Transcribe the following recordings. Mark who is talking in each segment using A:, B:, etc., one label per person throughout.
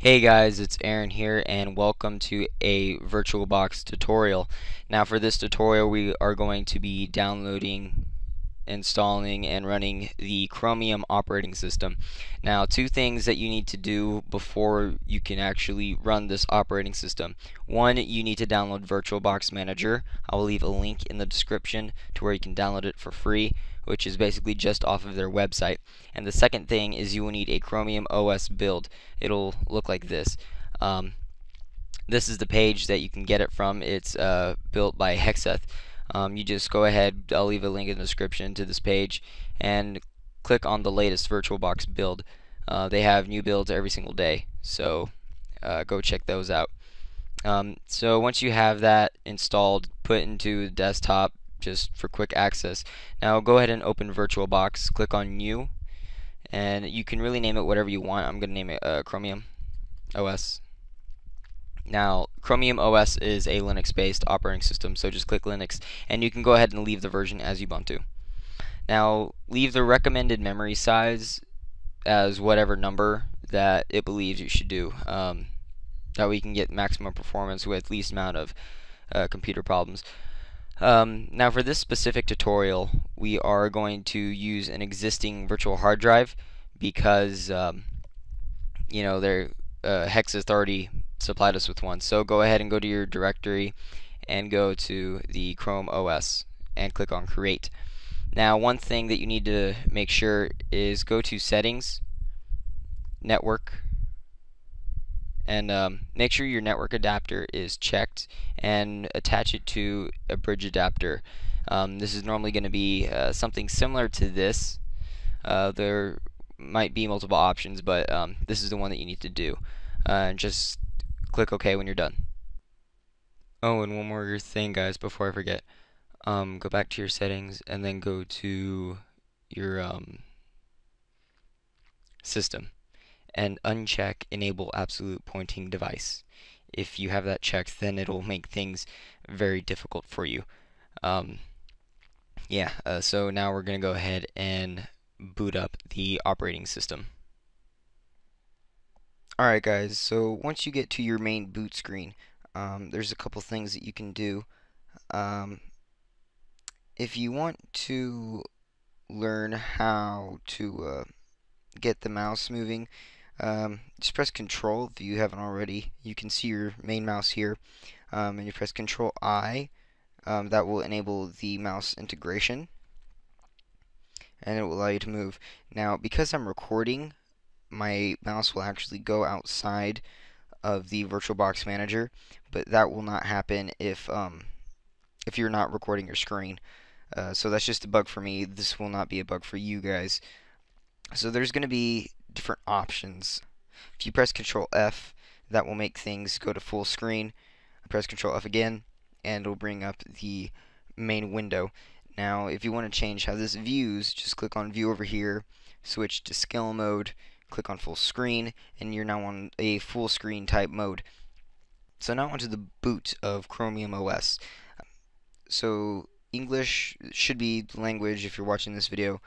A: Hey guys, it's Aaron here and welcome to a Virtualbox tutorial. Now for this tutorial we are going to be downloading, installing, and running the Chromium operating system. Now two things that you need to do before you can actually run this operating system. One, you need to download Virtualbox Manager. I will leave a link in the description to where you can download it for free, which is basically just off of their website. And the second thing is you will need a Chromium OS build. It'll look like this. This is the page that you can get it from. It's built by Hexeth. You just go ahead, I'll leave a link in the description to this page, and click on the latest VirtualBox build. They have new builds every single day, so go check those out. So once you have that installed, put into the desktop just for quick access. Now go ahead and open VirtualBox, click on New, and you can really name it whatever you want. I'm going to name it Chromium OS. Now, Chromium OS is a Linux-based operating system, so just click Linux, and you can go ahead and leave the version as Ubuntu. Now, leave the recommended memory size as whatever number that it believes you should do. That way you can get maximum performance with least amount of computer problems. Now for this specific tutorial, we are going to use an existing virtual hard drive because Hexeth already supplied us with one. So go ahead and go to your directory and go to the Chrome OS and click on Create. Now one thing that you need to make sure is go to Settings, Network, and make sure your network adapter is checked and attach it to a bridge adapter. This is normally going to be something similar to this. There might be multiple options, but this is the one that you need to do. Just click OK when you're done. Oh, and one more thing, guys, before I forget. Go back to your settings and then go to your system and uncheck Enable Absolute Pointing Device. If you have that checked, then it'll make things very difficult for you. So now we're going to go ahead and boot up the operating system. Alright guys, so once you get to your main boot screen, there's a couple things that you can do. If you want to learn how to get the mouse moving, just press Control if you haven't already. You can see your main mouse here, and you press Control I. That will enable the mouse integration, and it will allow you to move. Now, because I'm recording, my mouse will actually go outside of the VirtualBox Manager, but that will not happen if you're not recording your screen. So that's just a bug for me. This will not be a bug for you guys. So there's going to be different options. If you press Control F, that will make things go to full screen. Press Control F again, and it'll bring up the main window. Now, if you want to change how this views, just click on View over here, switch to Scale Mode, click on Full Screen, and you're now on a full screen type mode. So now onto the boot of Chromium OS. So English should be the language if you're watching this video.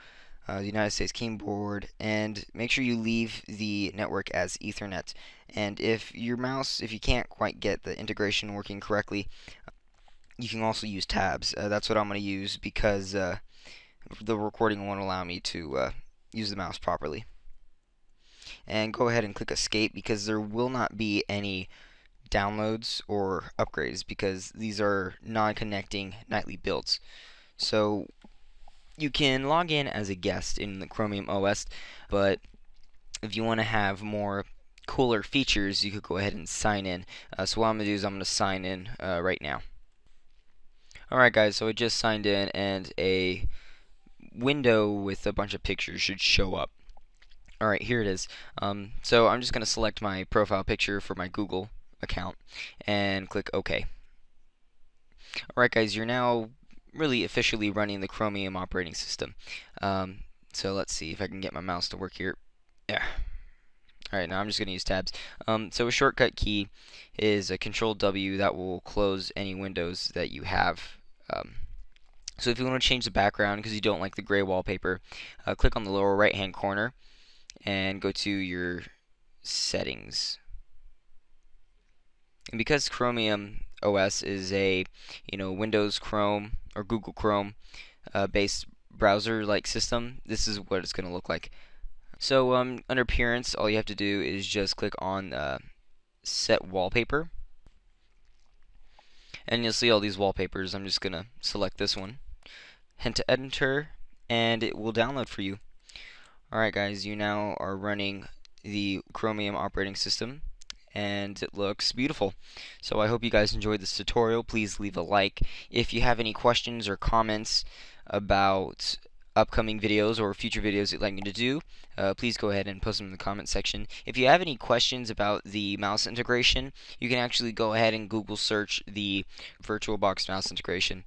A: The United States keyboard, and make sure you leave the network as Ethernet. And if you can't quite get the integration working correctly, you can also use tabs. That's what I'm going to use because the recording won't allow me to use the mouse properly. And go ahead and click Escape because there will not be any downloads or upgrades because these are non-connecting nightly builds. So you can log in as a guest in the Chromium OS, but if you want to have more cooler features, you could go ahead and sign in. So what I'm going to do is I'm going to sign in right now. Alright guys, so I just signed in and a window with a bunch of pictures should show up. Alright, here it is. So I'm just going to select my profile picture for my Google account and click OK. Alright guys, you're now really officially running the Chromium operating system. So let's see if I can get my mouse to work here. Yeah. Alright, now I'm just going to use tabs. So a shortcut key is a Control W that will close any windows that you have. So if you want to change the background because you don't like the gray wallpaper, click on the lower right hand corner and go to your settings. And because Chromium OS is a Windows Chrome or Google Chrome based browser-like system, this is what it's going to look like. So under Appearance, all you have to do is just click on Set Wallpaper, and you'll see all these wallpapers. I'm just going to select this one, hit Enter, and it will download for you. Alright guys, you now are running the Chromium operating system, and it looks beautiful. So I hope you guys enjoyed this tutorial. Please leave a like. If you have any questions or comments about upcoming videos or future videos you'd like me to do, please go ahead and post them in the comment section. If you have any questions about the mouse integration, you can actually go ahead and Google search the Virtualbox mouse integration.